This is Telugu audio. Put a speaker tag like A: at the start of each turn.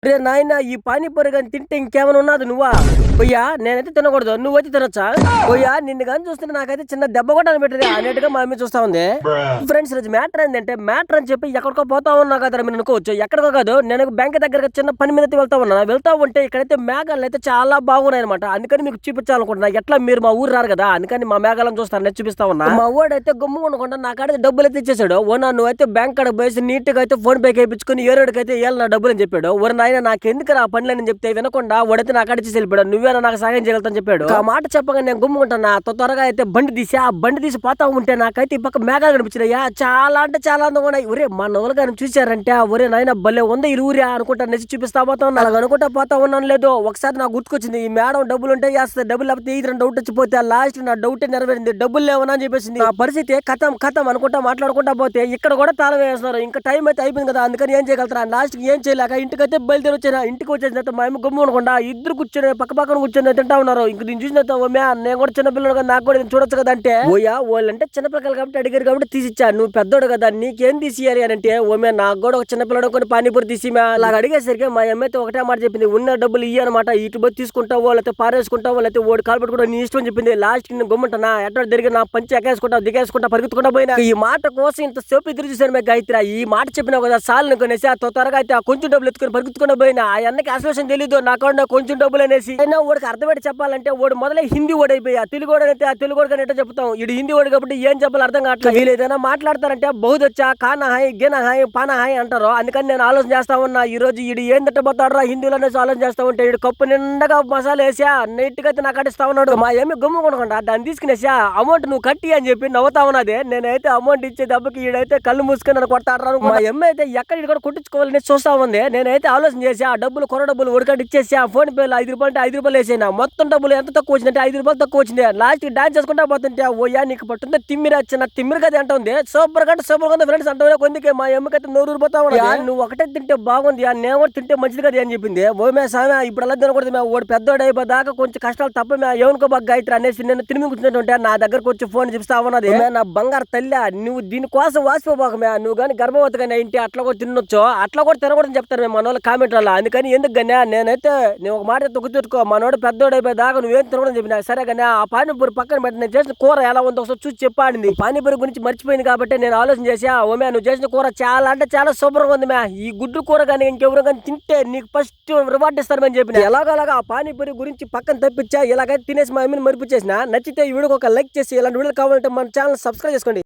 A: రే నాయన ఈ పానీపూరి కానీ తింటే ఇంకేమైనా ఉన్నది నువ్వా పోయ్యా నేనైతే తినకూడదు నువ్వైతే తినొచ్చా పోయ్యా నిన్ను కానీ చూస్తుంటే నాకైతే చిన్న దెబ్బ కూడా పెట్టింది అన్నట్టుగా మా అమ్మ చూస్తా ఉంది. ఫ్రెండ్స్ రోజు మ్యాటర్ ఏంటంటే మ్యాటర్ అని చెప్పి ఎక్కడికో పోతా ఉన్నా కదా మీరు అనుకోవచ్చు. ఎక్కడికో కాదు నేను బ్యాంక్ దగ్గర చిన్న పని మీద వెళ్తా ఉంటే ఇక్కడైతే మేఘాలు అయితే చాలా బాగున్నాయి అనమాట. అందుకని మీకు చూపించాలనుకుంటున్నా. ఎట్లా మీరు మా ఊరు రారు కదా అందుకని మా మేఘాలను చూస్తాను నేను చూపిస్తా ఉన్నా. మా ఊడైతే గుమ్ము ఉండకుండా నాకైతే డబ్బులు అయితే ఇచ్చేసాడు. ఓనా నువ్వైతే బ్యాంక్ కాడ పోయి నీట్ గా అయితే ఫోన్ పే వేయించుకుని ఏరోడికైతే ఏళ్ళు నా డబ్బులు అని చెప్పాడు. ఓరి నాయన నాకెందుకు రా పనులని చెప్తే వినకుండా వాడైతే నాకు అడిచి వెళ్ళిపోయాడు. నువ్వేనా నాకు సహాయం చేయగలుగుతాను చెప్పాడు. ఆ మాట చెప్పగా నేను గుమ్ముకుంటున్నా. త్వరగా అయితే బండి తీసి పోతా ఉంటే నాకైతే ఈ పక్క మేఘాలు కనిపించినాయా చాలా అంటే చాలా అందంగా ఉన్నాయి. ఒరే మా నవ్వులు కానీ చూసారంటే ఒరే నాయన భలే ఉంది ఈ ఊరే అనుకుంటా నెచ్చి చూపిస్తా పోతా ఉన్నా. అలాగ అనుకుంటా పోతా ఉన్నాను లేదు ఒకసారి నాకు గుర్తుకొచ్చింది ఈ మేడం డబ్బులు ఉంటే చేస్తుంది డబ్బులు లేకపోతే ఈ డౌట్ వచ్చిపోతే లాస్ట్ నా డౌట్ నెరవేరింది. డబ్బులు లేవనా అని చెప్పేసింది. ఆ పరిస్థితి కథం అనుకుంటా మాట్లాడుకుంటా పోతే ఇక్కడ కూడా తాళం వేస్తున్నారు. ఇంకా టైం అయితే అయిపోయింది కదా అందుకని ఏం చేయగలుగుతారా లాస్ట్ ఏం చేయలేక ఇంటికైతే బయలుదేరి వచ్చాను. ఇంటికి వచ్చేసిన తర్వాత మా అమ్మ గుమ్ము ఉండకుండా ఇద్దరు కూర్చొని పక్కన కూర్చొని తింటా ఉన్నారు. ఇంక నేను చూసిన నేను కూడా చిన్నపిల్లలు కదా నాకు కూడా చూడొచ్చు కదా అంటే వాళ్ళంటే చిన్నపిల్లలు కాబట్టి అడిగారు కాబట్టి తీసిచ్చా. నువ్వు పెద్దోడు కదా నీకేం తీసియాలి అని అంటే ఓమే నాకు కూడా ఒక చిన్నపిల్లడు కొన్ని పానీపూరి తీసి అలా అడిగేసరికి మా అమ్మ అయితే ఒకటే మాట చెప్పింది ఉన్న డబ్బులు ఇయ్యనమాట ఇటు పోయి తీసుకుంటావో లేకపోతే పారేసుకుంటావో లేకపోతే ఓడి కాలు పెట్టుకుంటా నీ ఇష్టం చెప్పింది. లాస్ట్ నేను గుమ్మంటున్నా ఎట్లా తిరిగి నా పంచి ఎక్కేసుకుంటా దిగేసుకుంటా పరిగెత్తుకుంటా పోయినా. ఈ మాట కోసం ఇంత సేపు ఎదురు చూసాను మీకు గాయత్రి. ఈ మాట చెప్పినా కదా సార్లు కొనేసి త్వరగా అయితే కొంచెం డబ్బులు ఎత్తుకుని పరిగెత్తుకుంటా పోయినా. ఆ అన్నకి అసలు తెలీదు నాకు కొంచెం డబ్బులు అనేసి అయినా ఓడికి అర్థమేటి చెప్పాలంటే ఓడి మొదలై హిందీ ఓడైపోయి ఆ తెలుగు అయితే ఆ తెలుగు ఎట్లా చెప్తాం ఇటు హిందీ ఓడి కాబట్టి ఏం చెప్పాలి అర్థం కావట్లేదు. వీళ్ళు ఏదైనా మాట్లాడతారంటే బహుదొచ్చా కానా హాయ్ గిన హాయ్ పాన హాయ్ అంటారు. అందుకని నేను ఆలోచన చేస్తా ఉన్నా ఈ రోజు ఇడు ఏం తిట్టబోతాడు హిందీలో ఆలోచన చేస్తా ఉంటే ఇడు కప్పు నిండగా మసాలా వేసా నెట్ గా అయితే నాకు అడిస్తా ఉన్నాడు. మా ఏమి గుమ్ము కొనకుండా దాన్ని తీసుకునేసా అమౌంట్ నువ్వు కట్టి అని చెప్పి నవ్వుతా ఉన్నది. నేనైతే అమౌంట్ ఇచ్చే దెబ్బకి ఈడైతే కళ్ళు మూసుకొని నన్ను కొడతాడు. మా అమ్మ అయితే ఎక్కడ కూడా కొట్టించుకోవాలని చూస్తా ఉంది. నేనైతే ఆలోచన చేసి ఆ కొర డబ్బులు ఉడకటి ఇచ్చేసి ఆ ఫోన్ పేలో 5 రూపాయలు అంటే 5 రూపాయలు వేసేనా మొత్తం డబ్బులు ఎంత తక్కువ వచ్చిందంటే 5 రూపాయలు తక్కువ వచ్చింది. లాస్ట్ కి డాన్స్ చేసుకుంటా పోతుంటే ఓయా నీకు పట్టుంటే తిమ్మిరి వచ్చిన తిమ్మిరి కదా అంటుంది. సూపర్ గా ఫ్రెండ్స్ అంటే కొందికే మా అమ్మకైతే నోరు పోతా ఉన్నా. నువ్వు ఒకటే తింటే బాగుంది నేను కూడా తింటే మంచిది కదా అని చెప్పింది. ఓమే సామె ఇప్పుడు అలా తినకూడదు మేము ఓడి పెద్దోడు అయిపోదాకా కొంచెం కష్టాలు తప్ప ఏమనుకో బాగా గాయత్రి అనేసి నేను తిరిగి కూర్చుంటే నా దగ్గరకు వచ్చి ఫోన్ చూపిస్తా ఉన్నది. నా బంగారు తల్లి నువ్వు దీనికోసం వాసిపోబాకమే నువ్వు కానీ గర్భవతి కానీ ఇంటి అట్లా కూడా తినొచ్చు అట్లా కూడా తినకూడదని చెప్తారు మేము మన వాళ్ళ కామెంట్ వల్ల. అందుకని ఎందుకు గానే నేనైతే నేను ఒక మాట గుర్తుపెట్టుకో మనోడు పెద్దోడు అయిపోయేదాకా నువ్వేం తినకూడదని చెప్పినా. సరే కానీ ఆ పానీపూరి పక్కన పెట్టి నేను చేసిన కూర ఎలా ఉందో ఒకసారి చూసి చెప్పాడింది. పానీపూరి గురించి మర్చిపోయింది కాబట్టి నేను ఆలోచన చేసా ఓమే నువ్వు చేసిన కూర చాలా అంటే చాలా సూపర్ గా ఉంది మ్యా ఈ గుడ్డు కూర కానీ ఇంకెవరు కానీ తింటే నీకు ఫస్ట్ రివార్డ్ ఇస్తారని చెప్పిన. ఎలాగలాగా ఆ పానీపూరి గురించి పక్కన తప్పించా ఇలాగైతే తినేసి మా అమ్మని మరిపించేసిన. నచ్చితే ఈ వీడియోకి ఒక లైక్ చేసి ఇలాంటి వీడియోలు కావాలంటే మన ఛానల్ సబ్స్క్రైబ్ చేసుకోండి.